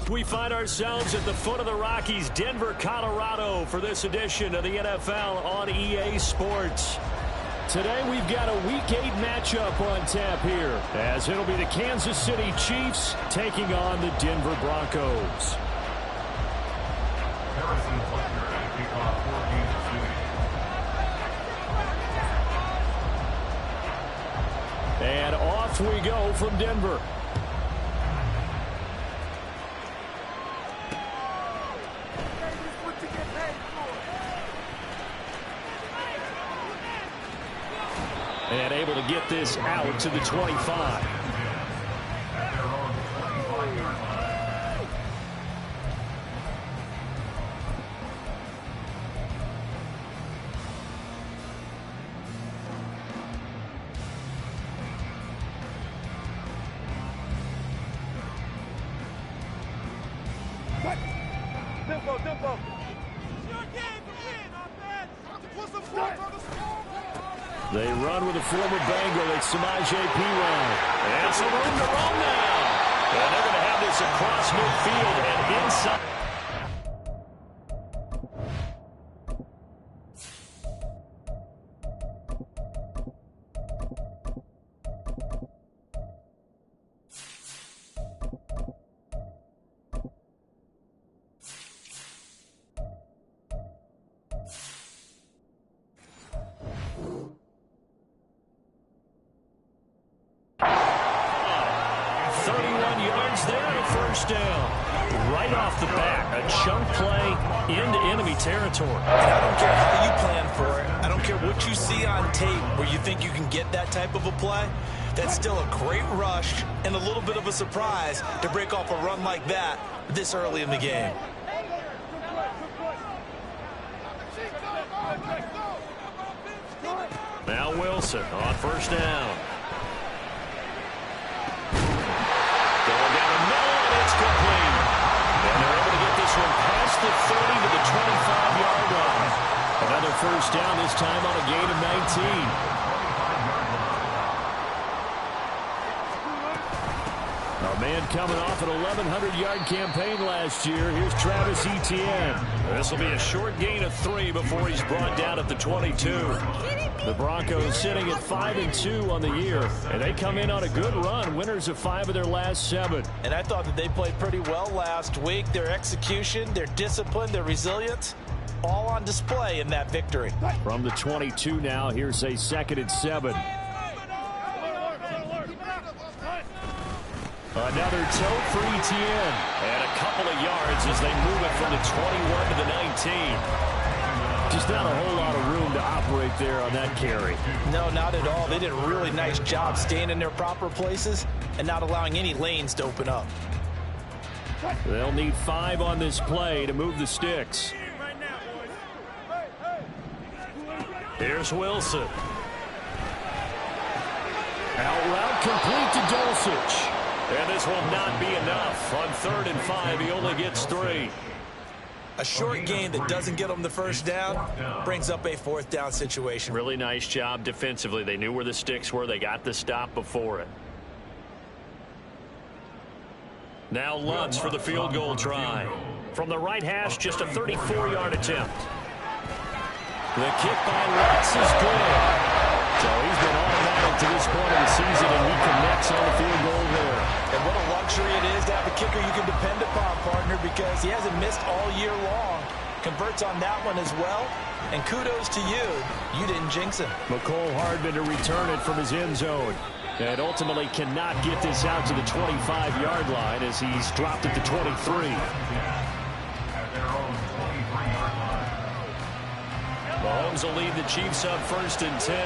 We find ourselves at the foot of the Rockies, Denver, Colorado, for this edition of the NFL on EA Sports. Today we've got a Week 8 matchup on tap here, as it'll be the Kansas City Chiefs taking on the Denver Broncos. And off we go from Denver. And able to get this out to the 25. Tempo. They run with a former Bengal. It's Samaje Perine. And some room to roam now. And they're going to have this across midfield and inside. Right off the bat, a chunk play into enemy territory. And I don't care how you plan for it. I don't care what you see on tape where you think you can get that type of a play. That's still a great rush and a little bit of a surprise to break off a run like that this early in the game. Now Wilson on first down. Going down the middle, and it's complete. And they're able to get this one past the 30 to the 25-yard line. Another first down, this time on a gain of 19. A man coming off an 1,100-yard campaign last year. Here's Travis Etienne. This will be a short gain of 3 before he's brought down at the 22. The Broncos sitting at 5-2 on the year, and they come in on a good run, winners of 5 of their last 7. And I thought that they played pretty well last week. Their execution, their discipline, their resilience, all on display in that victory. From the 22 now, here's a 2nd and 7. Another tote for Etienne. And a couple of yards as they move it from the 21 to the 19. Just not a whole lot of room to operate there on that carry. No, not at all. They did a really nice job staying in their proper places and not allowing any lanes to open up. They'll need 5 on this play to move the sticks. Here's Wilson. Out route complete to Dulcich. And this will not be enough. On 3rd and 5, he only gets 3. A short gain that doesn't get them the first down brings up a 4th down situation. Really nice job defensively. They knew where the sticks were. They got the stop before it. Now Lutz for the field goal try. From the right hash, just a 34-yard attempt. The kick by Lutz is good. So he's been automatic to this point of the season, and he connects on the field goal there. And what a luxury it is to have a kicker you can depend upon, partner, because he hasn't missed all year long. Converts on that one as well. And kudos to you. You didn't jinx him. McCole Hardman to return it from his end zone. And ultimately cannot get this out to the 25-yard line as he's dropped at the 23. Mahomes will lead the Chiefs up 1st and 10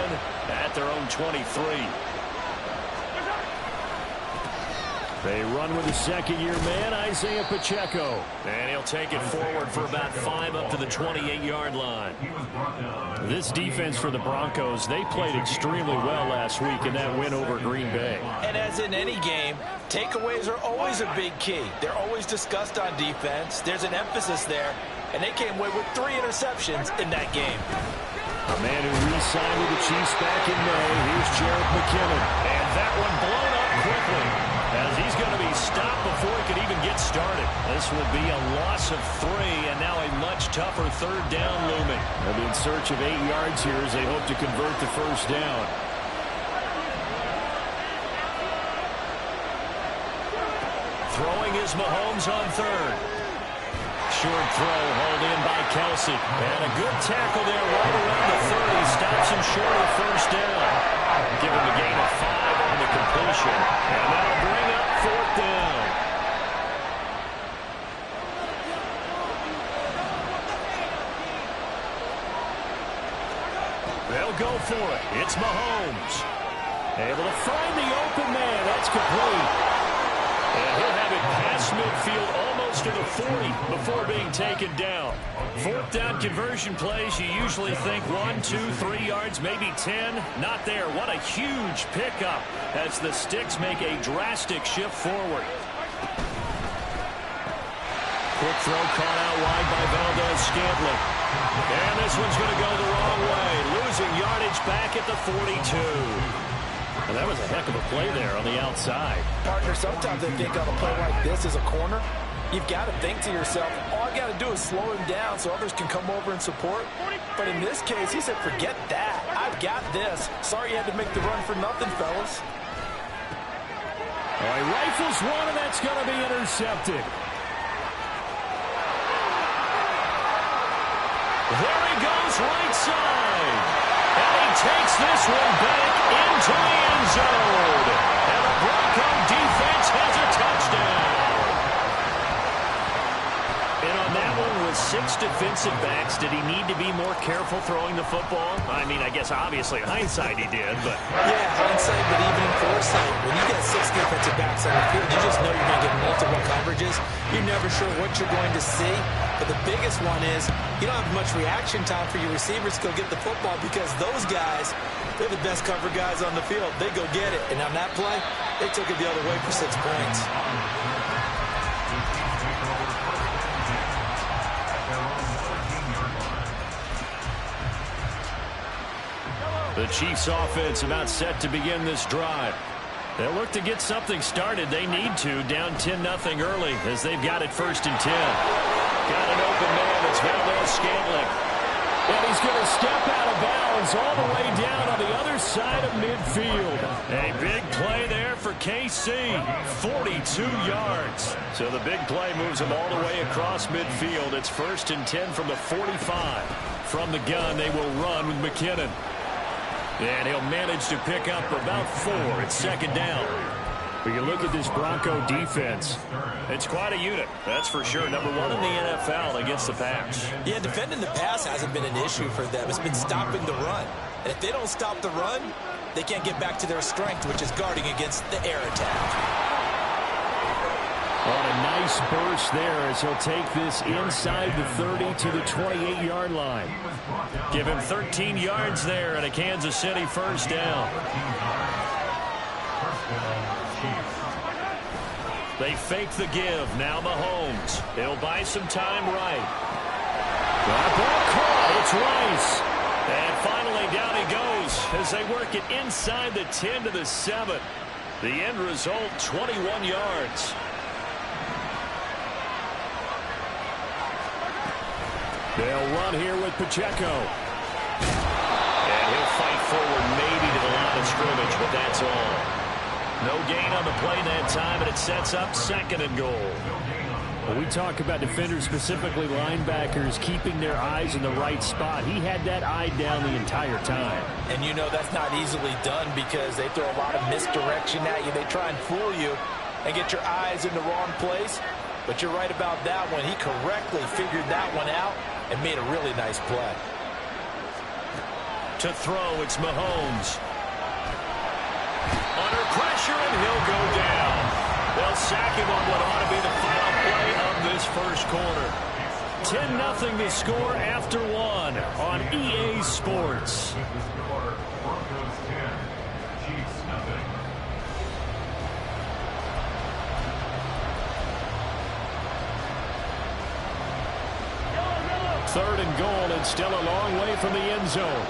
at their own 23. They run with the 2nd-year man, Isaiah Pacheco. And he'll take it forward for about 5 up to the 28-yard line. This defense for the Broncos, they played extremely well last week in that win over Green Bay. And as in any game, takeaways are always a big key. They're always discussed on defense. There's an emphasis there. And they came away with 3 interceptions in that game. A man who re-signed with the Chiefs back in May. Here's Jerick McKinnon. And that one blown up quickly as he's going to be stopped before he could even get started. This will be a loss of 3, and now a much tougher third down looming. They'll be in search of 8 yards here as they hope to convert the first down. Throwing is Mahomes on third. Short throw hauled in by Kelsey. And a good tackle there right around the 30. Stops him short of first down. Give him a gain of 5 on the completion. And that'll bring up fourth down. They'll go for it. It's Mahomes. Able to find the open man. That's complete. And he'll have it past midfield almost to the 40 before being taken down. Fourth down conversion plays, you usually think 1, 2, 3 yards, maybe 10. Not there. What a huge pickup as the Sticks make a drastic shift forward. Quick throw caught out wide by Valdes-Scantling. And this one's going to go the wrong way. Losing yardage back at the 42. And that was a heck of a play there on the outside. Partner, sometimes I think on a play like this as a corner, you've got to think to yourself, all I got to do is slow him down so others can come over and support. But in this case, he said, forget that. I've got this. Sorry you had to make the run for nothing, fellas. He rifles one, and that's going to be intercepted. There he goes, right side. And he takes this one back into the end zone. And the Bronco defense has a touchdown. And on that one with 6 defensive backs, did he need to be more careful throwing the football? I mean, I guess obviously hindsight he did, but... Yeah, hindsight, but even in foresight, when you get 6 defensive backs on the field, you just know you're going to get multiple coverages. You're never sure what you're going to see. But the biggest one is you don't have much reaction time for your receivers to go get the football because those guys, they're the best cover guys on the field. They go get it. And on that play, they took it the other way for 6 points. The Chiefs offense about set to begin this drive. They'll look to get something started. They need to, down 10-0 early as they've got it 1st and 10. Got an open man. It's Valdes-Scantling. And he's going to step out of bounds all the way down on the other side of midfield. A big play there for KC. 42 yards. So the big play moves him all the way across midfield. It's 1st and 10 from the 45. From the gun, they will run with McKinnon. And he'll manage to pick up about 4 at 2nd down. When you look at this Bronco defense, it's quite a unit, that's for sure. Number 1 in the NFL against the pass. Yeah, defending the pass hasn't been an issue for them. It's been stopping the run. And if they don't stop the run, they can't get back to their strength, which is guarding against the air attack. What a nice burst there as he'll take this inside the 30 to the 28-yard line. Give him 13 yards there and a Kansas City 1st down. They fake the give. Now Mahomes. He'll buy some time right. That ball caught. It's Rice. And finally down he goes as they work it inside the 10 to the 7. The end result, 21 yards. They'll run here with Pacheco. And he'll fight forward maybe to the line of scrimmage, but that's all. No gain on the play that time, and it sets up 2nd and goal. When we talk about defenders, specifically linebackers, keeping their eyes in the right spot, he had that eye down the entire time. And you know that's not easily done because they throw a lot of misdirection at you. They try and fool you and get your eyes in the wrong place. But you're right about that one. He correctly figured that one out and made a really nice play. To throw, it's Mahomes. Under pressure, and he'll go down. They'll sack him on what ought to be the final play of this first quarter. 10-0 the score after 1 on EA Sports. Third and goal, and still a long way from the end zone.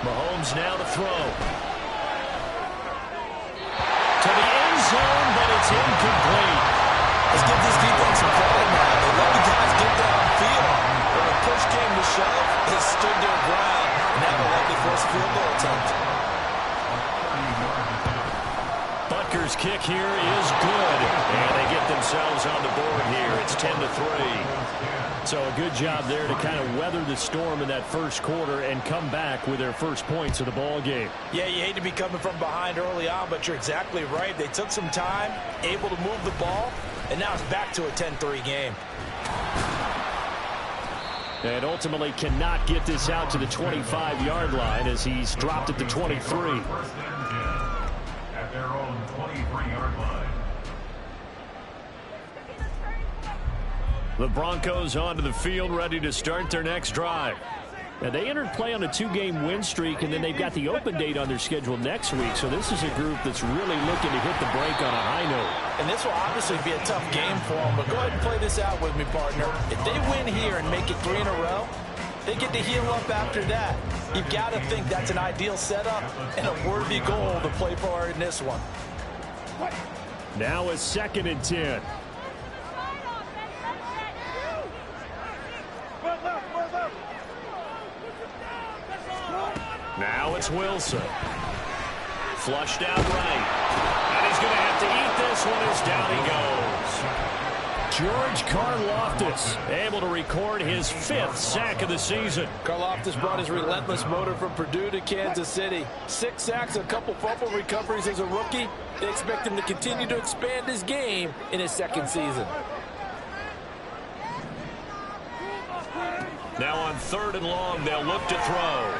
Mahomes now to throw. To the end zone, It's incomplete. Let's give this defense some credit now. They let the guys get downfield. When the push came to shove, they stood their ground. And now they'll likely force a field goal attempt. Butker's kick here is good. And they get themselves on the board here. It's 10-3. So a good job there to kind of weather the storm in that first quarter and come back with their first points of the ball game. Yeah, you hate to be coming from behind early on, but you're exactly right. They took some time, able to move the ball, and now it's back to a 10-3 game. And ultimately cannot get this out to the 25-yard line as he's dropped at the 23. At their own 23-yard line. The Broncos onto the field, ready to start their next drive. Now, they entered play on a 2-game win streak, and then they've got the open date on their schedule next week. So this is a group that's really looking to hit the break on a high note. And this will obviously be a tough game for them, but go ahead and play this out with me, partner. If they win here and make it 3 in a row, they get to heal up after that. You've got to think that's an ideal setup and a worthy goal to play for in this one. Now a 2nd and 10. Now it's Wilson. Flushed out right. And he's going to have to eat this one as down he goes. George Karlaftis able to record his 5th sack of the season. Karlaftis brought his relentless motor from Purdue to Kansas City. 6 sacks, a couple fumble recoveries as a rookie. They expect him to continue to expand his game in his 2nd season. Now on 3rd and long, they'll look to throw.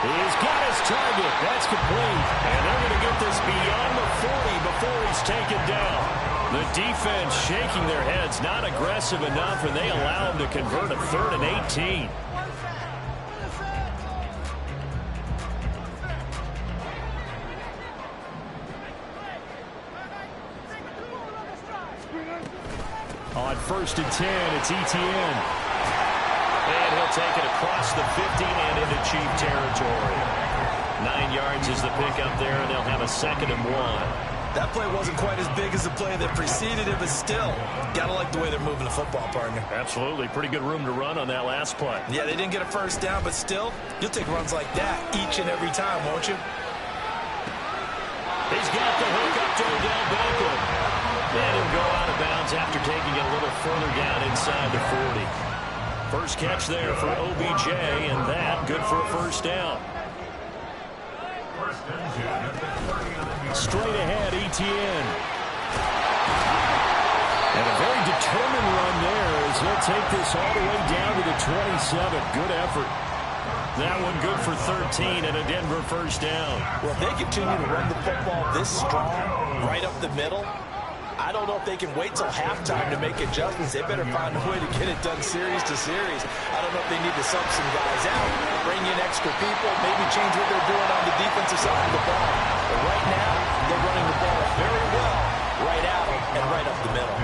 He's got his target. That's complete. And they're going to get this beyond the 40 before he's taken down. The defense shaking their heads, not aggressive enough, and they allow him to convert a 3rd and 18. On 1st and 10, it's Etienne. And he'll take it across the 50 and into Chief territory. 9 yards is the pickup there, and they'll have a 2nd and 1. That play wasn't quite as big as the play that preceded it, but still, got to like the way they're moving the football, partner. Absolutely. Pretty good room to run on that last play. Yeah, they didn't get a first down, but still, you'll take runs like that each and every time, won't you? He's got the hook up to Odell Beckham. And he'll go out of bounds after taking it a little further down inside the 40. First catch there for OBJ, and that good for a first down. Straight ahead, Etienne. And a very determined run there as he'll take this all the way down to the 27. Good effort. That one good for 13 and a Denver first down. Well, if they continue to run the football this strong, right up the middle, I don't know if they can wait till halftime to make adjustments. They better find a way to get it done series to series. I don't know if they need to sub some guys out, bring in extra people, maybe change what they're doing on the defensive side of the ball. But right now, they're running the ball very well, right at them and right up the middle.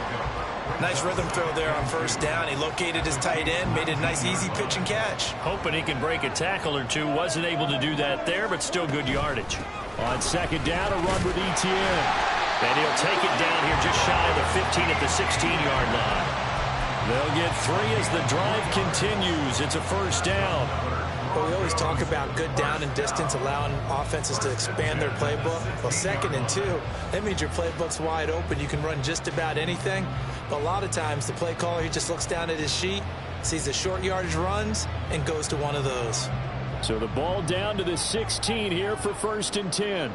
Nice rhythm throw there on first down. He located his tight end, made it a nice easy pitch and catch. Hoping he can break a tackle or two. Wasn't able to do that there, but still good yardage. On 2nd down, a run with Etienne. And he'll take it down here just shy of the 15 at the 16-yard line. They'll get 3 as the drive continues. It's a first down. Well, we always talk about good down and distance, allowing offenses to expand their playbook. Well, 2nd and 2, that means your playbook's wide open. You can run just about anything. But a lot of times, the play caller, he just looks down at his sheet, sees the short yardage runs, and goes to one of those. So the ball down to the 16 here for 1st and 10.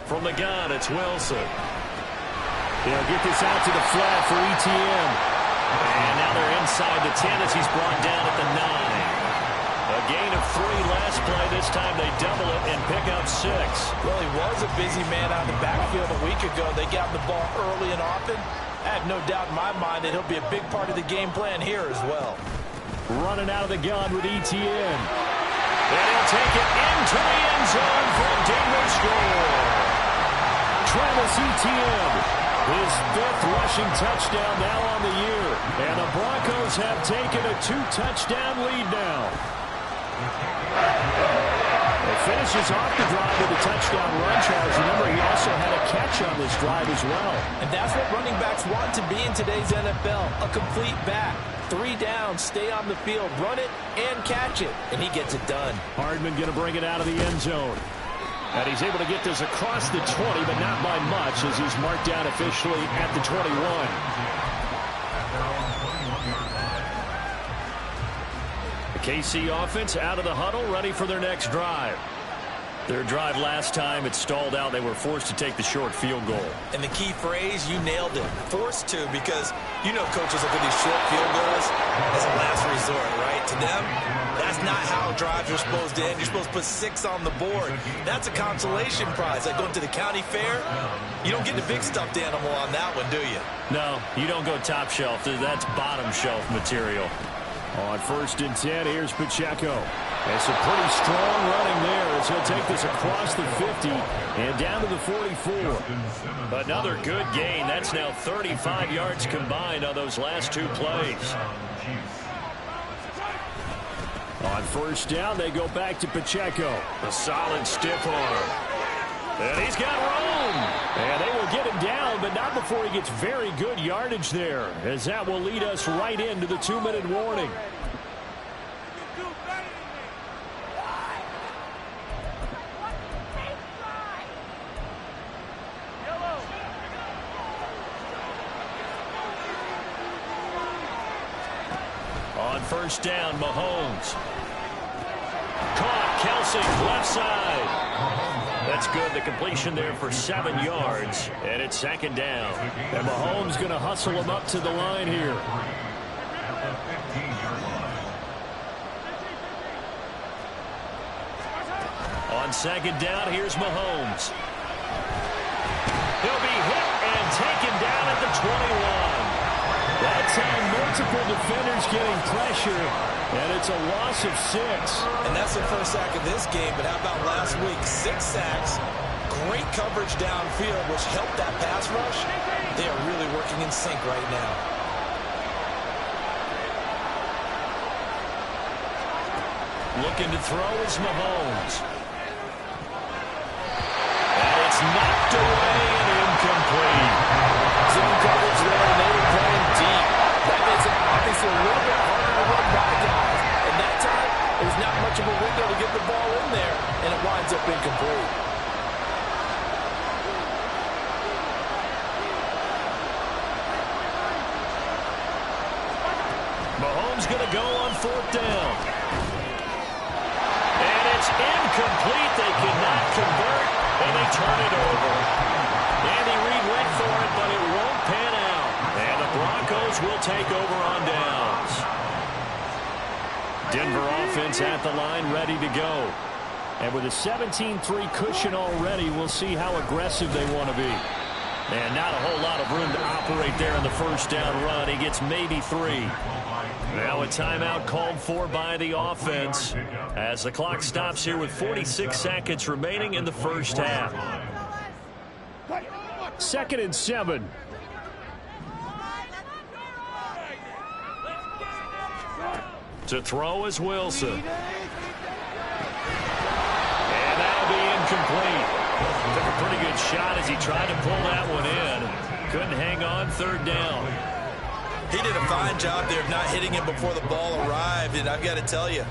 From the gun, it's Wilson. They'll get this out to the flat for Etienne. And now they're inside the 10 as he's brought down at the 9. A gain of 3 last play. This time they double it and pick up 6. Well, he was a busy man out of the backfield a week ago. They got the ball early and often. I have no doubt in my mind that he'll be a big part of the game plan here as well. Running out of the gun with Etienne. And he'll take it into the end zone for a Denver score. Travis Etienne, his 5th rushing touchdown now on the year. And the Broncos have taken a 2-touchdown lead now. A finishes off the drive with a touchdown run, Charles. Remember, he also had a catch on this drive as well. And that's what running backs want to be in today's NFL, a complete back. 3 down, stay on the field, run it, and catch it. And he gets it done. Hardman going to bring it out of the end zone. And he's able to get this across the 20, but not by much, as he's marked down officially at the 21. The KC offense out of the huddle, ready for their next drive. Their drive last time, it stalled out. They were forced to take the short field goal. And the key phrase, you nailed it. Forced to, because you know coaches look at these short field goals as a last resort, right? To them, that's not how drives are supposed to end. You're supposed to put 6 on the board. That's a consolation prize. Like going to the county fair, you don't get the big stuffed animal on that one, do you? No, you don't go top shelf. That's bottom shelf material. On 1st and 10, here's Pacheco. It's a pretty strong running there as he'll take this across the 50 and down to the 44. Another good gain. That's now 35 yards combined on those last 2 plays. On 1st down, they go back to Pacheco. A solid stiff arm. And he's got room. And they will get him down, but not before he gets very good yardage there, as that will lead us right into the 2-minute warning. On 1st down, Mahomes. Caught, Kelsey, left side. That's good. The completion there for 7 yards. And it's 2nd down. And Mahomes going to hustle him up to the line here. On 2nd down, here's Mahomes. He'll be hit and taken down at the 21. That time, multiple defenders getting pressure, and it's a loss of 6. And that's the first sack of this game, but how about last week? 6 sacks, great coverage downfield, which helped that pass rush. They are really working in sync right now. Looking to throw is Mahomes. And it's knocked away and incomplete. Zone coverage there, and they were playing deep. That makes it obviously a little bit harder to run by guys. And that time, there's not much of a window to get the ball in there, and it winds up incomplete. Mahomes going to go on 4th down. And it's incomplete. They cannot convert, and they turn it over. Andy Reid went for it, but it won't pan out. And the Broncos will take over on downs. Denver offense at the line, ready to go. And with a 17-3 cushion already, we'll see how aggressive they want to be. And not a whole lot of room to operate there in the 1st down run. He gets maybe 3. Now a timeout called for by the offense as the clock stops here with 46 seconds remaining in the 1st half. 2nd and 7. To throw is Wilson. And that'll be incomplete. Took a pretty good shot as he tried to pull that one in. Couldn't hang on 3rd down. He did a fine job there of not hitting him before the ball arrived, and I've got to tell you,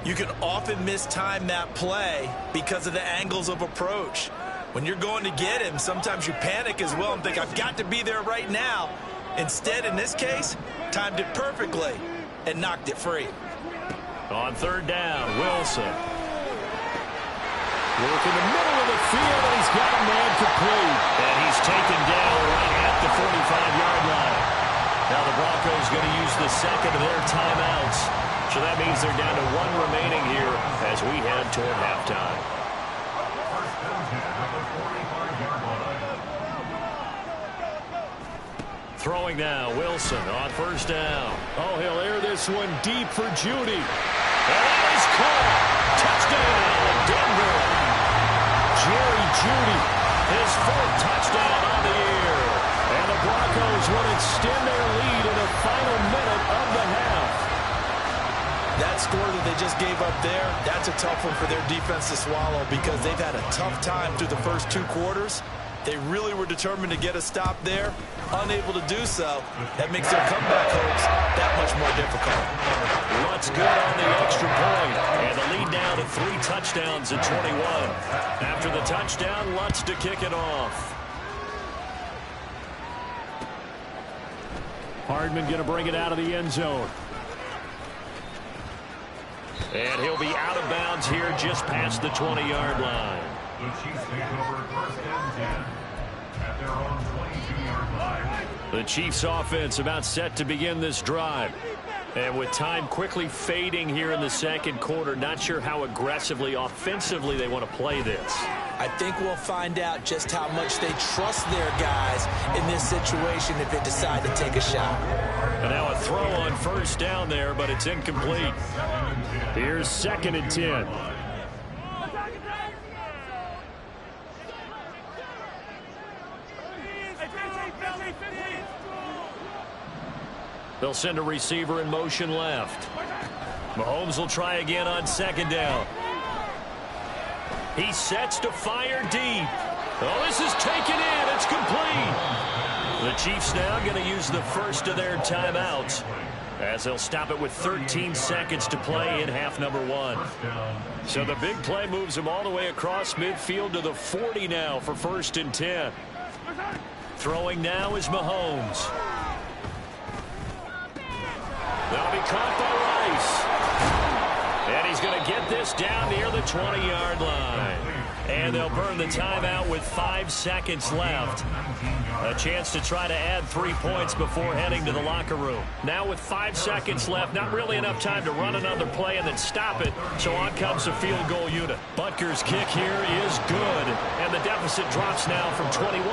you can often mistime that play because of the angles of approach. When you're going to get him, sometimes you panic as well and think, I've got to be there right now. Instead, in this case, timed it perfectly and knocked it free. On 3rd down, Wilson. Work in the middle of the field, and he's got a man complete. And he's taken down right at the 45-yard line. Now the Broncos going to use the 2nd of their timeouts. So that means they're down to 1 remaining here as we head toward halftime. Throwing now, Wilson on 1st down. Oh, he'll air this one deep for Jeudy. And that is caught. Touchdown, Denver. Jerry Jeudy, his 4th touchdown on the year. And the Broncos will extend their lead in the final minute of the half. That score that they just gave up there, that's a tough one for their defense to swallow because they've had a tough time through the first 2 quarters. They really were determined to get a stop there, unable to do so. That makes their comeback hopes that much more difficult. Lutz good on the extra point, and the lead now to 3 touchdowns at 21. After the touchdown, Lutz to kick it off. Hardman going to bring it out of the end zone. And he'll be out of bounds here just past the 20-yard line. The Chiefs take over 1st and 10 at their own 22-yard line. The Chiefs offense about set to begin this drive. And with time quickly fading here in the second quarter, not sure how aggressively, offensively they want to play this. I think we'll find out just how much they trust their guys in this situation if they decide to take a shot. And now a throw on 1st down there, but it's incomplete. Here's 2nd and 10. They'll send a receiver in motion left. Mahomes will try again on 2nd down. He sets to fire deep. Oh, this is taken in. It's complete. The Chiefs now going to use the first of their timeouts as they'll stop it with 13 seconds to play in half number 1. So the big play moves them all the way across midfield to the 40 now for 1st and 10. Throwing now is Mahomes. They'll be caught by Rice. And he's going to get this down near the 20-yard line. And they'll burn the timeout with 5 seconds left. A chance to try to add 3 points before heading to the locker room. Now with 5 seconds left, not really enough time to run another play and then stop it. So on comes the field goal unit. Butker's kick here is good. And the deficit drops now from 21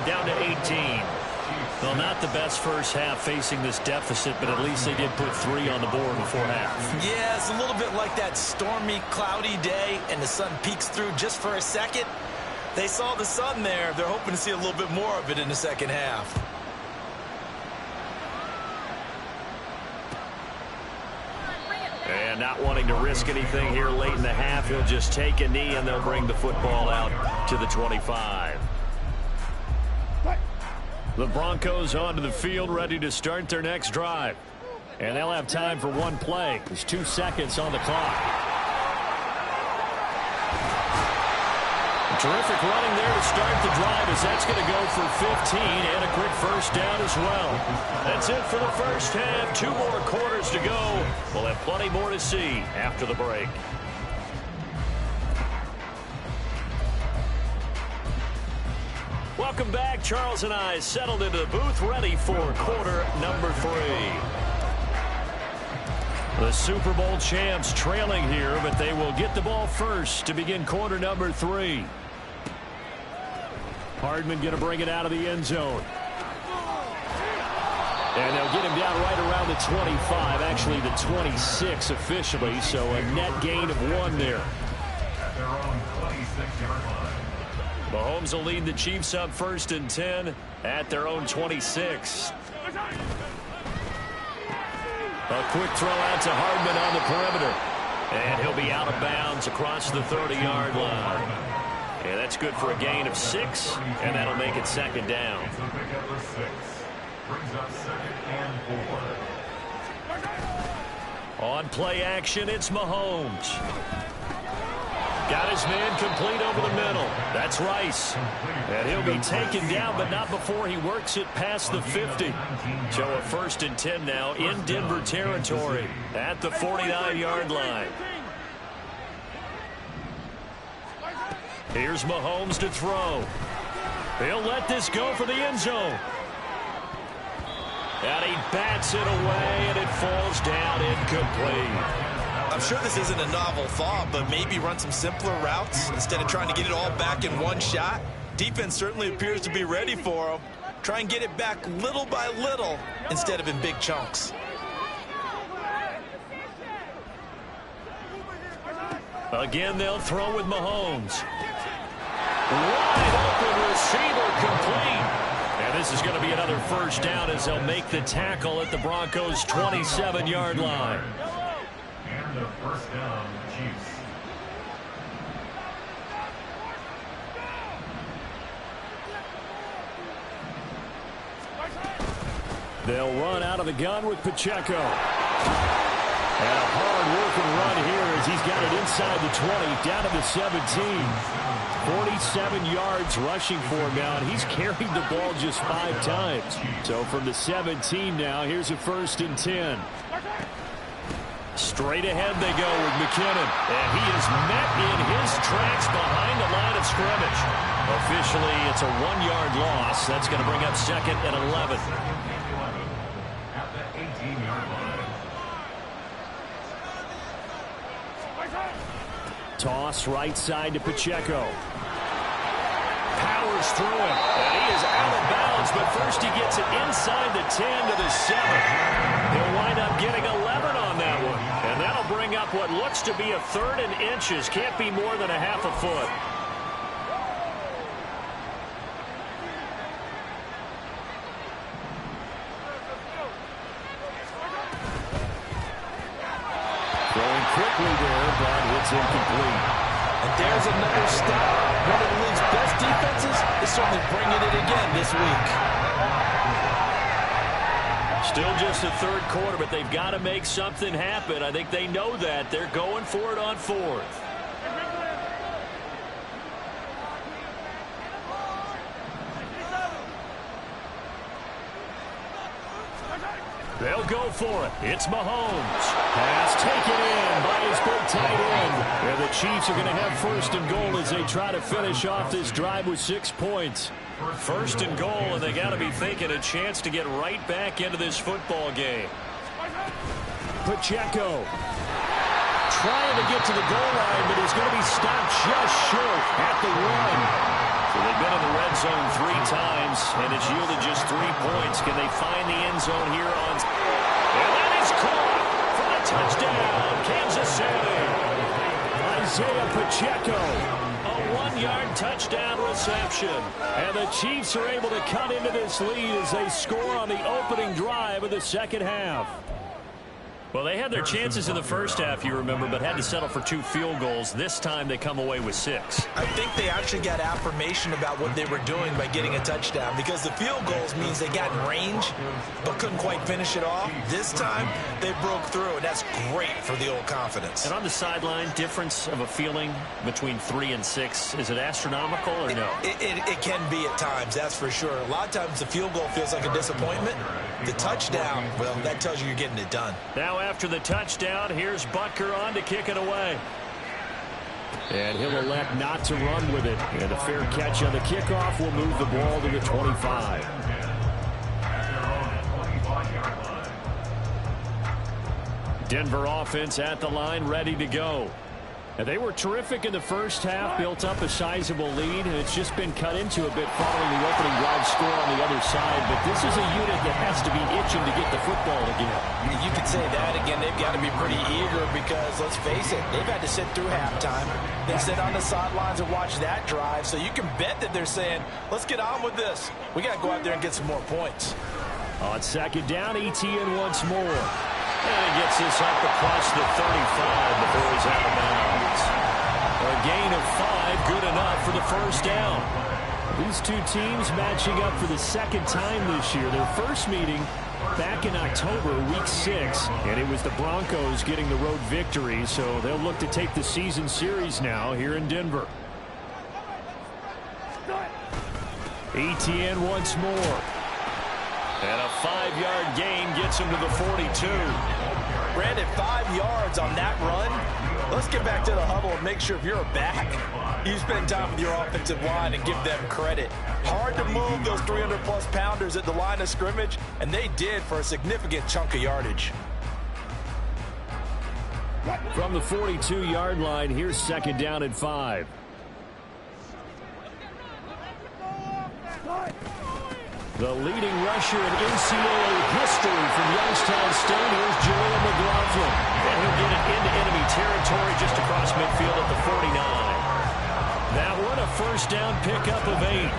down to 18. Well, not the best first half facing this deficit, but at least they did put 3 on the board before half. Yeah, it's a little bit like that stormy, cloudy day, and the sun peeks through just for a second. They saw the sun there. They're hoping to see a little bit more of it in the second half. And not wanting to risk anything here late in the half, he'll just take a knee, and they'll bring the football out to the 25. The Broncos onto the field, ready to start their next drive. And they'll have time for 1 play. There's 2 seconds on the clock. Terrific running there to start the drive, as that's going to go for 15 and a quick 1st down as well. That's it for the first half. 2 more quarters to go. We'll have plenty more to see after the break. Welcome back. Charles and I settled into the booth, ready for quarter number 3. The Super Bowl champs trailing here, but they will get the ball first to begin quarter number 3. Hardman going to bring it out of the end zone. And they'll get him down right around the 25, actually the 26 officially, so a net gain of 1 there. At their own 26-yard line. Mahomes will lead the Chiefs up 1st and 10 at their own 26. A quick throw out to Hardman on the perimeter. And he'll be out of bounds across the 30-yard line. And that's good for a gain of 6, and that'll make it 2nd down. It's a pickup for 6. Brings up 2nd and 4. On play action, it's Mahomes. Got his man complete over the middle. That's Rice. And he'll be taken down, but not before he works it past the 50. So a 1st and 10 now in Denver territory at the 49-yard line. Here's Mahomes to throw. He'll let this go for the end zone. And he bats it away, and it falls down incomplete. I'm sure this isn't a novel thought, but maybe run some simpler routes instead of trying to get it all back in one shot. Defense certainly appears to be ready for him. Try and get it back little by little instead of in big chunks. Again, they'll throw with Mahomes. Wide open receiver complete. And this is going to be another 1st down as they'll make the tackle at the Broncos' 27-yard line. first down, Chiefs. They'll run out of the gun with Pacheco. And a hard-working run here as he's got it inside the 20, down to the 17. 47 yards rushing for him now, and he's carried the ball just 5 times. So from the 17 now, here's a 1st and 10. Straight ahead they go with McKinnon. And he is met in his tracks behind the line of scrimmage. Officially, it's a 1-yard loss. That's going to bring up 2nd and 11. At the 18-yard line. Toss right side to Pacheco. Powers through him. And he is out of bounds, but first he gets it inside the 10 to the 7. He'll wind up getting 11 on that one. And that'll bring up what looks to be a 3rd and inches. Can't be more than a half a foot. Throwing quickly there, but it's incomplete. And there's another stop. One of the league's best defenses is certainly bringing it again this week. Still just the 3rd quarter, but they've got to make something happen. I think they know that. They're going for it on 4th. They'll go for it. It's Mahomes. Pass taken in by his big tight end. And the Chiefs are going to have 1st and goal as they try to finish off this drive with 6 points. 1st and goal, and they got to be thinking a chance to get right back into this football game. Pacheco trying to get to the goal line, but he's going to be stopped just short at the 1. So they've been in the red zone 3 times, and it's yielded just 3 points. Can they find the end zone here on? And that is caught for a touchdown, Kansas City. Isaiah Pacheco, a 1-yard touchdown reception. And the Chiefs are able to cut into this lead as they score on the opening drive of the 2nd half. Well, they had their chances in the 1st half, you remember, but had to settle for 2 field goals. This time they come away with 6. I think they actually got affirmation about what they were doing by getting a touchdown, because the field goals means they got in range but couldn't quite finish it off. This time they broke through, and that's great for the old confidence. And on the sideline, difference of a feeling between 3 and 6, is it astronomical or no? It can be at times, that's for sure. A lot of times the field goal feels like a disappointment. The touchdown, well, that tells you you're getting it done. Now after the touchdown, here's Butker on to kick it away. And he'll elect not to run with it. And a fair catch on the kickoff will move the ball to the 25. Denver offense at the line, ready to go. And they were terrific in the 1st half, built up a sizable lead, and it's just been cut into a bit following the opening drive score on the other side. But this is a unit that has to be itching to get the football again. You could say that again. They've got to be pretty eager because, let's face it, they've had to sit through halftime. They sit on the sidelines and watch that drive. So you can bet that they're saying, let's get on with this. We got to go out there and get some more points. On 2nd down, Etienne once more. And he gets this up across the 35 before he's out of bounds. A gain of 5, good enough for the 1st down. These 2 teams matching up for the 2nd time this year. Their first meeting back in October, week 6, and it was the Broncos getting the road victory, so they'll look to take the season series now here in Denver. Etienne once more. And a 5-yard gain gets him to the 42. Brandon, 5 yards on that run. Let's get back to the huddle and make sure if you're a back, you spend time with your offensive line and give them credit. Hard to move those 300-plus pounders at the line of scrimmage, and they did for a significant chunk of yardage. From the 42-yard line, here's 2nd down and 5. The leading rusher in NCAA history from Youngstown State, here's Jaleel McLaughlin. And he'll get it into enemy territory just across midfield at the 49. That one, a 1st down pickup of 8.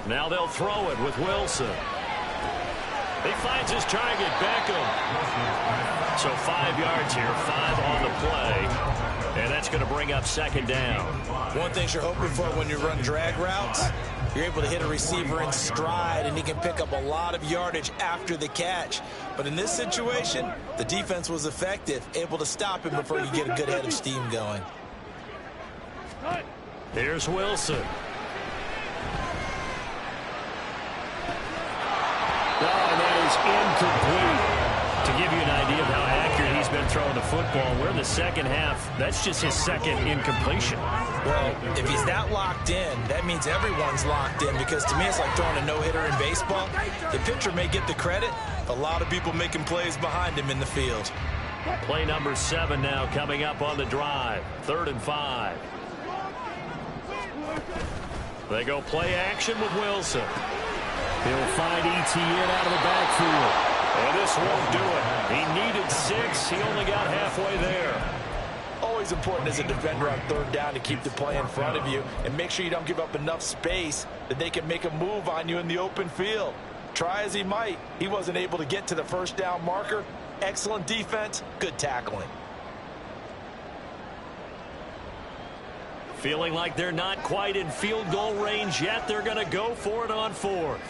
Now they'll throw it with Wilson. He finds his target, Beckham. So 5 yards here, 5 on the play. And that's going to bring up second down. One thing you're hoping for when you run drag routes, you're able to hit a receiver in stride, and he can pick up a lot of yardage after the catch. But in this situation, the defense was effective, able to stop him before you get a good head of steam going. Here's Wilson. And that is incomplete. To give you an idea of how accurate he's been throwing the football, we're in the second half. That's just his second incompletion. Well, if he's that locked in, that means everyone's locked in, because to me it's like throwing a no-hitter in baseball. The pitcher may get the credit, a lot of people making plays behind him in the field. Play number 7 now coming up on the drive. 3rd and 5. They go play action with Wilson. He'll find Etienne out of the backfield. And this won't do it. He needed 6. He only got halfway there. Always important as a defender on 3rd down to keep the play in front of you and make sure you don't give up enough space that they can make a move on you in the open field. Try as he might, he wasn't able to get to the 1st down marker. Excellent defense, good tackling. Feeling like they're not quite in field goal range yet. They're going to go for it on 4th.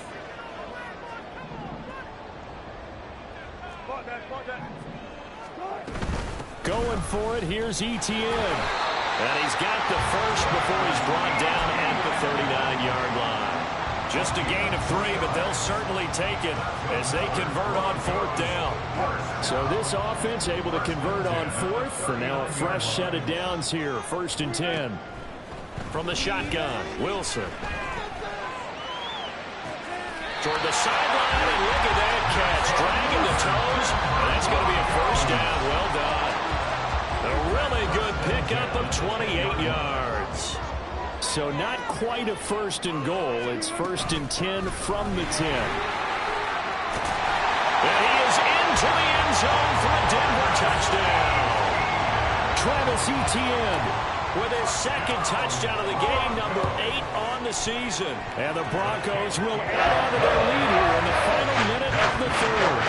Going for it, here's Etienne. And he's got the first before he's brought down at the 39-yard line. Just a gain of 3, but they'll certainly take it as they convert on 4th down. So this offense able to convert on 4th. For now, a fresh set of downs here. 1st and 10. From the shotgun, Wilson. Toward the sideline, and look at that catch. Dragging the toes, and that's going to be a 1st down. Well done. A really good pickup of 28 yards. So not quite a 1st and goal. It's 1st and 10 from the 10. And he is into the end zone for a Denver touchdown. Travis Etienne with his 2nd touchdown of the game, number 8 on the season. And the Broncos will add on to their lead here in the final minute of the 3rd.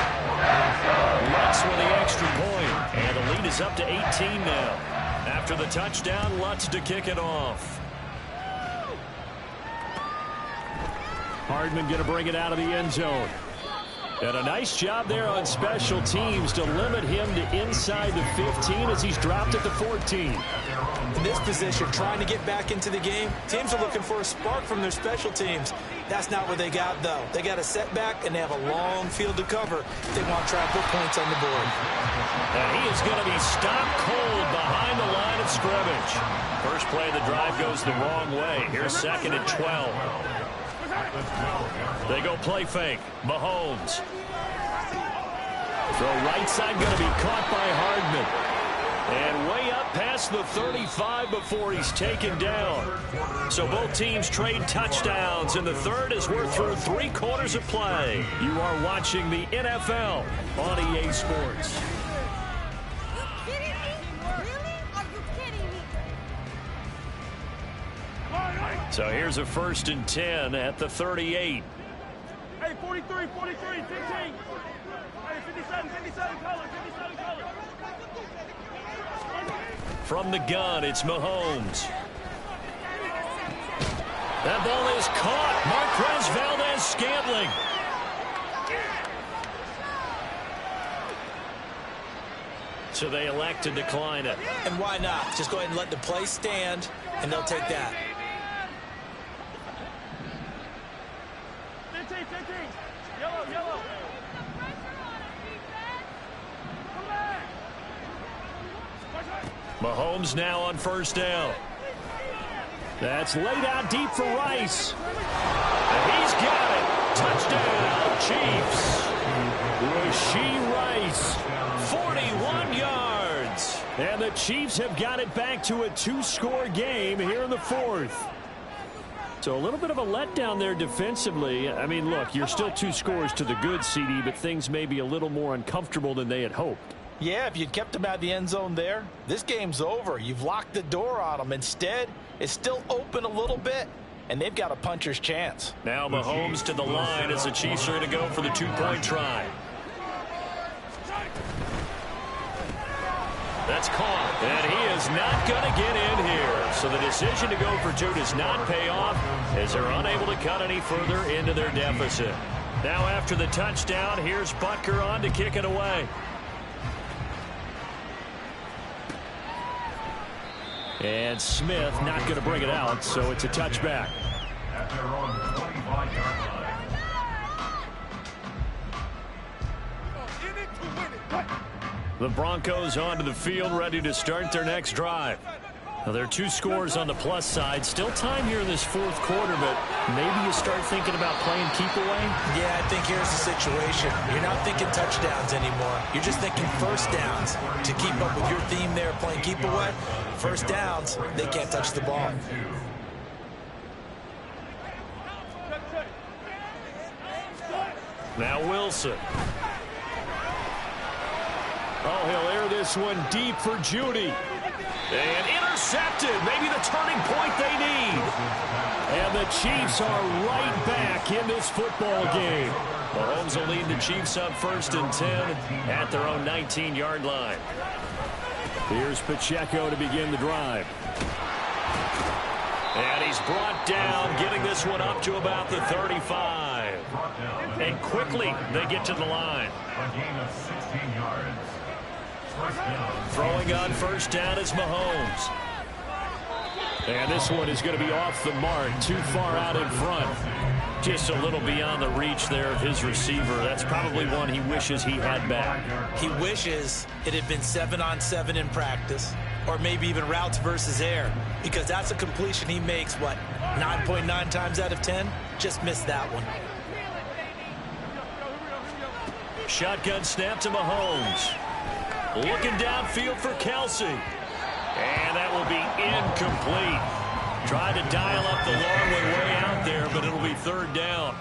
Lutz with the extra point, and the lead is up to 18 now. After the touchdown, Lutz to kick it off. Hardman going to bring it out of the end zone. And a nice job there on special teams to limit him to inside the 15 as he's dropped at the 14. In this position, trying to get back into the game, teams are looking for a spark from their special teams. That's not what they got, though. They got a setback, and they have a long field to cover if they want to try to put points on the board. And he is going to be stopped cold behind the line of scrimmage. First play of the drive goes the wrong way. Here's 2nd and 12. They go play fake. Mahomes. Throw right side going to be caught by Hardman. And way up past the 35 before he's taken down. So both teams trade touchdowns in the 3rd as we're through 3 quarters of play. You are watching the NFL on EA Sports. Are you kidding me? Really? Are you kidding me? So here's a 1st and 10 at the 38. Hey, 43, 43, 15. Hey, 57, 57 colors, 57 colors. From the gun, it's Mahomes. That ball is caught. Marquez Valdes-Scantling. So they elect to decline it. And why not? Just go ahead and let the play stand, and they'll take that. 15, 15. Yellow, yellow. Come back. Mahomes now on 1st down. That's laid out deep for Rice. And he's got it. Touchdown, Chiefs. Rashee Rice, 41 yards. And the Chiefs have got it back to a 2-score game here in the 4th. So a little bit of a letdown there defensively. I mean, look, you're still 2 scores to the good, CD, but things may be a little more uncomfortable than they had hoped. Yeah, if you'd kept him out of the end zone there, this game's over. You've locked the door on him. Instead, it's still open a little bit, and they've got a puncher's chance. Now Mahomes to the line as the Chiefs are going to go for the two-point try. That's caught, and he is not going to get in here. So the decision to go for two does not pay off as they're unable to cut any further into their deficit. Now after the touchdown, here's Butker on to kick it away. And Smith not going to bring it out, so it's a touchback. At their own 25-yard line. The Broncos onto the field, ready to start their next drive. Now, there are two scores on the plus side. Still time here in this fourth quarter, but maybe you start thinking about playing keep away? Yeah, I think here's the situation. You're not thinking touchdowns anymore. You're just thinking first downs. To keep up with your theme there, playing keep away, first downs, they can't touch the ball. Now Wilson. Oh, he'll air this one deep for Judy. And intercepted. Maybe the turning point they need. And the Chiefs are right back in this football game. Mahomes will lead the Chiefs up 1st and 10 at their own 19-yard line. Here's Pacheco to begin the drive. And he's brought down, getting this one up to about the 35. And quickly they get to the line. A gain of 16 yards. Throwing on first down is Mahomes. And this one is going to be off the mark, too far out in front. Just a little beyond the reach there of his receiver. That's probably one he wishes he had back. He wishes it had been 7-on-7 in practice, or maybe even routes versus air, because that's a completion he makes, 9.9 times out of 10? Just missed that one. Shotgun snap to Mahomes. Looking downfield for Kelsey. And that will be incomplete. Tried to dial up the long one way out there, but it'll be third down.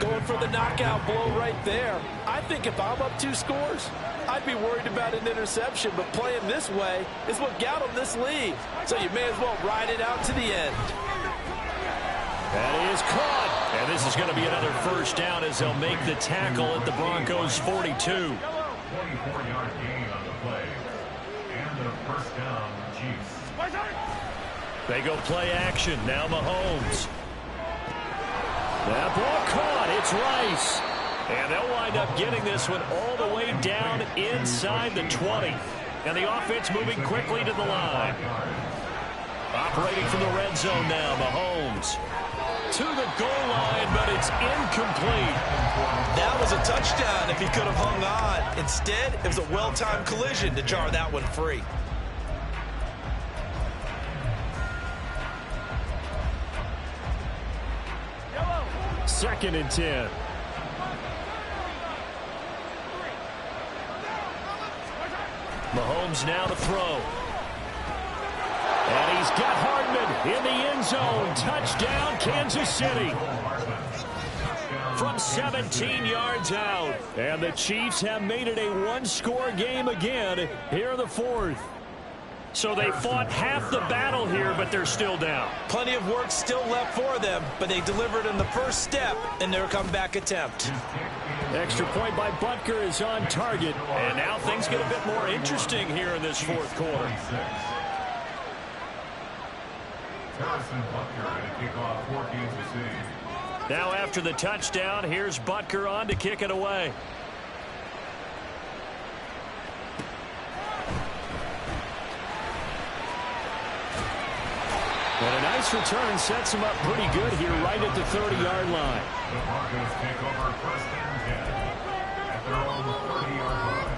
Going for the knockout blow right there. I think if I'm up 2 scores, I'd be worried about an interception, but playing this way is what got him this lead. So you may as well ride it out to the end. That is caught. And this is going to be another first down as they'll make the tackle at the Broncos' 42. 24-yard gain on the play. And the first down, Chiefs. They go play action. Now Mahomes. That ball caught. It's Rice. And they'll wind up getting this one all the way down inside the 20. And the offense moving quickly to the line. Operating from the red zone now, Mahomes. To the goal line, but it's incomplete. That was a touchdown if he could have hung on. Instead, it was a well-timed collision to jar that one free. Second and 10. Mahomes now to throw. And he's got Hardman in the end zone. Touchdown, Kansas City. From 17 yards out. And the Chiefs have made it a one-score game again here in the fourth. So they fought half the battle here, but they're still down. Plenty of work still left for them, but they delivered in the first step in their comeback attempt. Extra point by Butker is on target. And now things get a bit more interesting here in this fourth quarter. Harrison Butker to kick off for Kansas City. Now after the touchdown, here's Butker on to kick it away. And a nice return sets him up pretty good here right at the 30-yard line. The Broncos take over first and 10 at their own 30-yard line.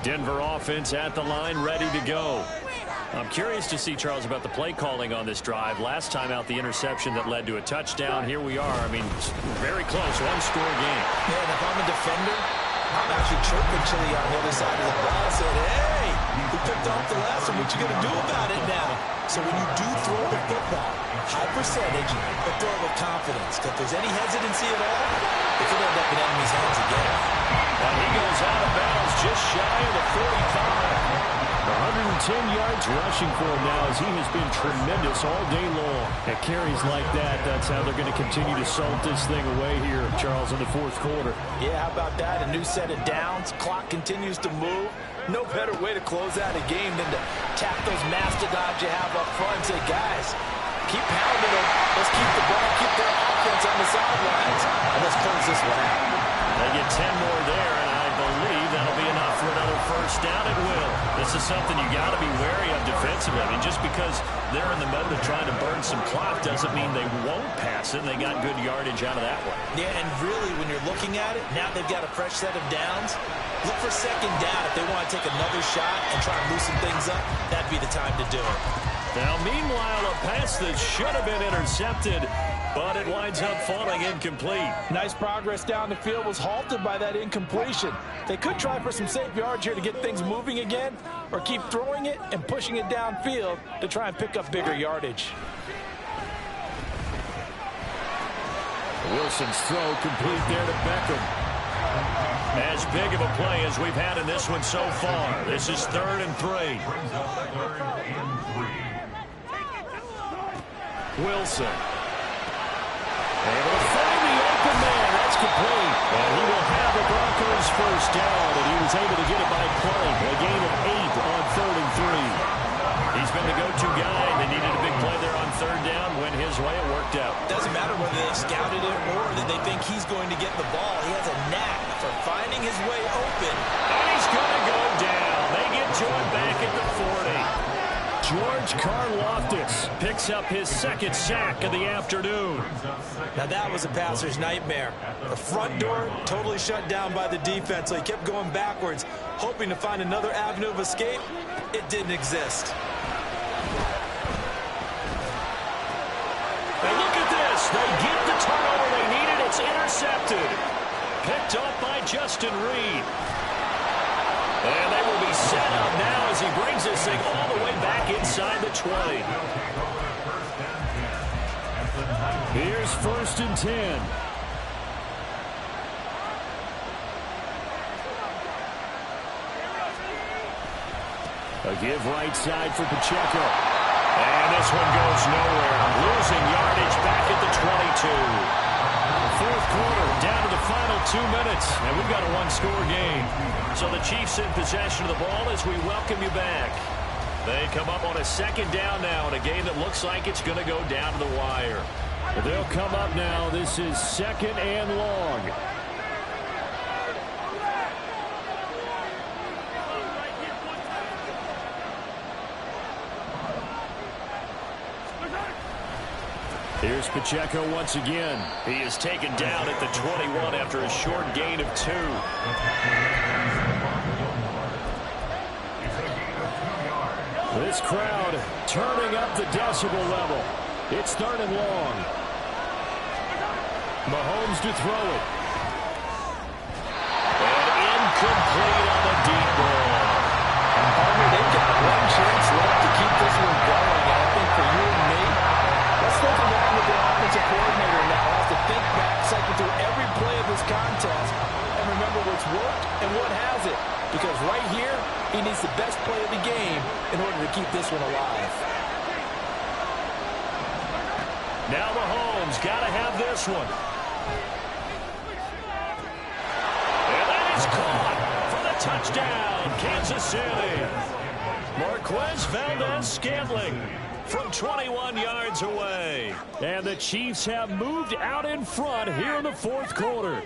Denver offense at the line, ready to go. I'm curious to see, Charles, about the play calling on this drive. Last time out, the interception that led to a touchdown. Here we are. I mean, very close, one-score game. Yeah, and if I'm a defender, I'm actually chirping Chili on the other side of the ball. Said, hey, we picked off the last one. What you going to do about it now? So when you do throw the football, high percentage, but throw it with confidence. If there's any hesitancy at all, it could end up in enemy's hands again. And he goes out of bounds just shy of the 45. 110 yards rushing for him now as he has been tremendous all day long. At carries like that, that's how they're going to continue to salt this thing away here, Charles, in the fourth quarter. Yeah, how about that? A new set of downs. Clock continues to move. No better way to close out a game than to tap those mastodons you have up front and say, guys, keep pounding them. Let's keep the ball, keep their offense on the sidelines, and let's close this one out. They get 10 more there, and I believe that'll be enough for another first down at will. This is something you got to be wary of defensively. I mean, just because they're in the mode of trying to burn some clock doesn't mean they won't pass it. They got good yardage out of that one. Yeah, and really, when you're looking at it, now they've got a fresh set of downs. Look for second down. If they want to take another shot and try and loosen things up, that'd be the time to do it. Now, meanwhile, a pass that should have been intercepted, but it winds up falling incomplete. Nice progress down the field was halted by that incompletion. They could try for some safe yards here to get things moving again, or keep throwing it and pushing it downfield to try and pick up bigger yardage. Wilson's throw complete there to Beckham. As big of a play as we've had in this one so far. This is 3rd and 3. Wilson. Able to find the open man. That's complete. And he will have the Broncos first down, and he was able to get it by play. A gain of 8 on 3rd and 3. He's been the go-to guy. They needed a big play there on 3rd down. Went his way. It worked out. Doesn't matter whether they scouted it or that they think he's going to get the ball. He has a knack for finding his way open. And he's going to go down. They get Jordan back at the 40. George Karlaftis picks up his 2nd sack of the afternoon. Now that was a passer's nightmare. The front door totally shut down by the defense, so he kept going backwards, hoping to find another avenue of escape. It didn't exist. And look at this. They get the turnover they needed. It's intercepted. Picked up by Justin Reed. And they will be set up now as he brings this thing all the way back inside the 20. Here's 1st and 10. A give right side for Pacheco. And this one goes nowhere. Losing yardage back at the 22. Fourth quarter, down to the final 2 minutes, and we've got a one-score game. So the Chiefs in possession of the ball as we welcome you back. They come up on a 2nd down now in a game that looks like it's going to go down to the wire. They'll come up now. This is 2nd and long. Here's Pacheco once again. He is taken down at the 21 after a short gain of 2. This crowd turning up the decibel level. It's 3rd and long. Mahomes to throw it. And incomplete on the deep ball. Partner, they've got one chance left to keep this one going. And I think for you and me, let's look around with the offensive coordinator now. Has to think back, cycle through every play of this contest, and remember what's worked and what hasn't. Because right here, he needs the best play of the game in order to keep this one alive. Now Mahomes got to have this one. And that is caught for the touchdown, Kansas City. Marquez Valdez-Scantling from 21 yards away. And the Chiefs have moved out in front here in the fourth quarter.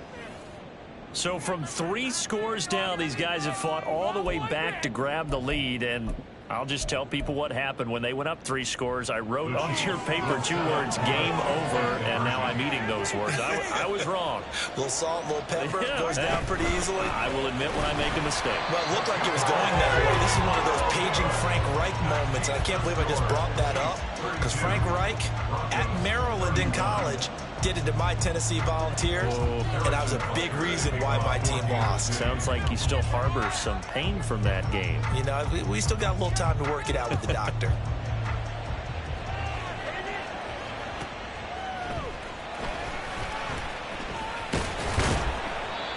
So from 3 scores down, these guys have fought all the way back to grab the lead. And I'll just tell people what happened when they went up 3 scores. I wrote on your paper 2 words, game over, and now I'm eating those words. I was wrong. A little salt, a little pepper, goes down pretty easily. I will admit when I make a mistake. Well, it looked like it was going that way. This is one of those paging Frank Reich moments, and I can't believe I just brought that up, because Frank Reich at Maryland in college did it to my Tennessee Volunteers, and that was a big reason why my team lost. Sounds like he still harbors some pain from that game. You know, we still got a little time to work it out with the doctor.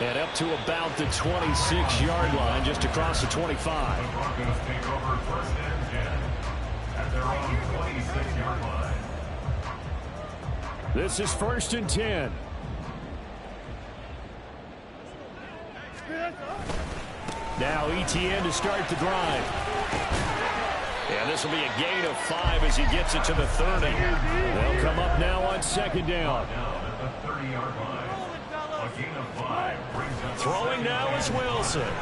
And up to about the 26-yard line, just across the 25. The Broncos take over first and 10 at their own 26-yard line. This is first and 10. Now Etienne to start the drive. And this will be a gain of 5 as he gets it to the 30. They'll come up now on second down. Down at the 30-yard line. A gain of 5 brings up Throwing now is Wilson.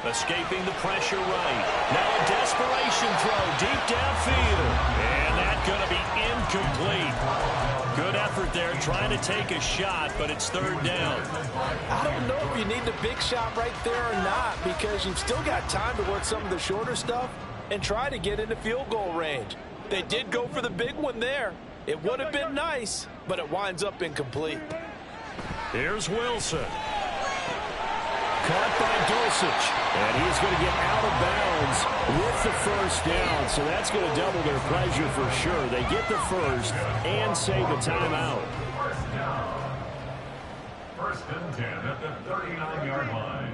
Escaping the pressure right. Now a desperation throw deep downfield. And that's going to be incomplete. Good effort there trying to take a shot, but it's third down. I don't know if you need the big shot right there or not, because you've still got time to work some of the shorter stuff and try to get into field goal range. They did go for the big one there. It would have been nice, but it winds up incomplete. Here's Wilson. Caught by Dulcich. And he's going to get out of bounds with the first down. So that's going to double their pleasure for sure. They get the first and save a timeout. first and 10 at the 39-yard line.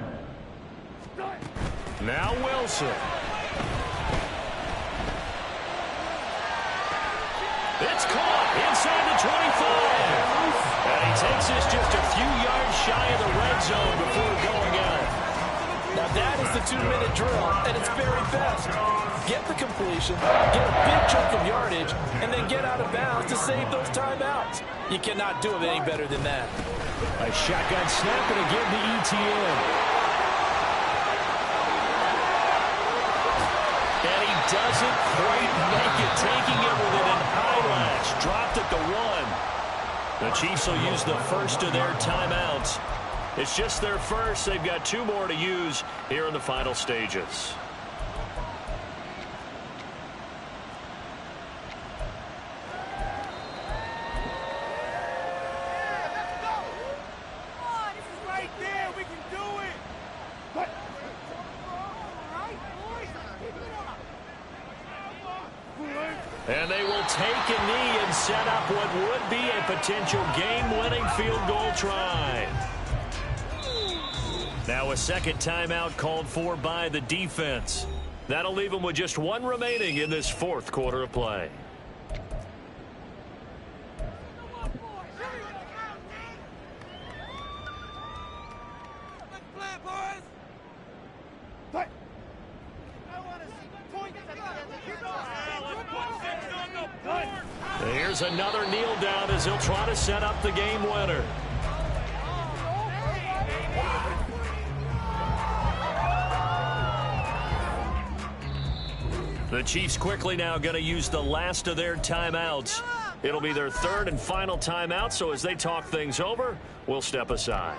Now Wilson. It's caught inside the 25. And he takes this just a few yards shy of the red zone before going out. Now that is the 2-minute drill, and it's very best. Get the completion, get a big chunk of yardage, and then get out of bounds to save those timeouts. You cannot do it any better than that. A shotgun snap and again to Etienne. And he doesn't quite make it, taking it within an eyelash. Dropped at the 1. The Chiefs will use the first of their timeouts. It's just their first. They've got 2 more to use here in the final stages. Right there, we can do it. What? And they will take a knee and set up what would be a potential game-winning field goal try. Now a second timeout called for by the defense. That'll leave them with just 1 remaining in this 4th quarter of play. Here's another kneel down as he'll try to set up the game winner. The Chiefs quickly now going to use the last of their timeouts. It'll be their 3rd and final timeout, so as they talk things over, we'll step aside.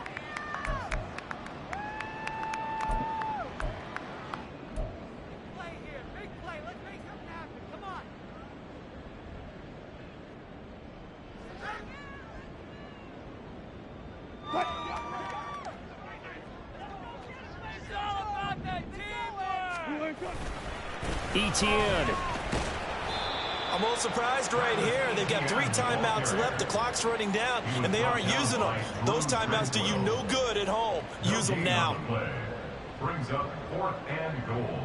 Etienne. I'm a little surprised right here. They've got 3 timeouts left. The clock's running down, and they aren't using them. Those timeouts do you no good at home. Use them now. Play brings up 4th and goal.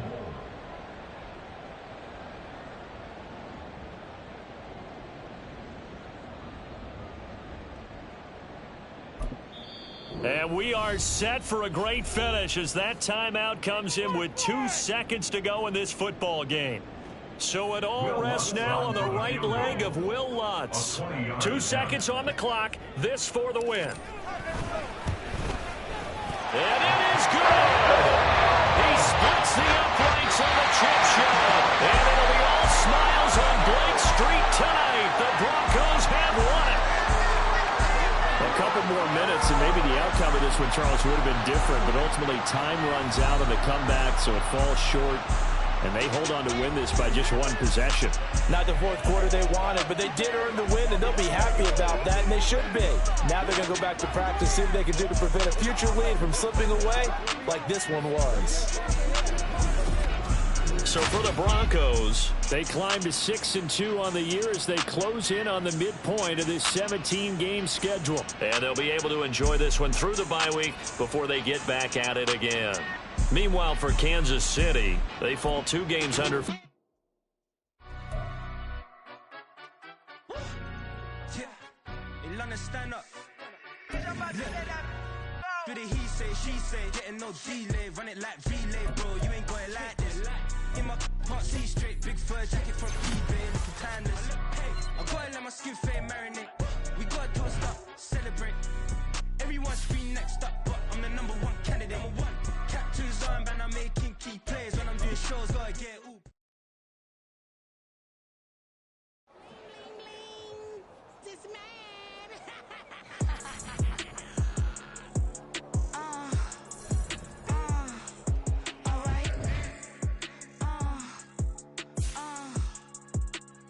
And we are set for a great finish as that timeout comes in with 2 seconds to go in this football game. So it all rests now on the right leg of Will Lutz. 2 seconds on the clock. This for the win. And it is good. He splits the uprights on the chip shot. And it'll be all smiles on Blake Street tonight. The Broncos have won it. A couple more minutes and maybe the outcome of this one, Charles, would have been different, but ultimately time runs out on the comeback, so it falls short, and they hold on to win this by just 1 possession. Not the 4th quarter they wanted, but they did earn the win, and they'll be happy about that, and they should be. Now they're going to go back to practice, see what they can do to prevent a future lead from slipping away like this one was. So for the Broncos, they climb to 6-2 on the year as they close in on the midpoint of this 17-game schedule. And they'll be able to enjoy this one through the bye week before they get back at it again. Meanwhile, for Kansas City, they fall 2 games under. Stand up. Do the he say, she say, getting no delay, run it like relay, bro. You ain't got it like this. In my can't see straight, big fur jacket from eBay, looking timeless. Hey, I got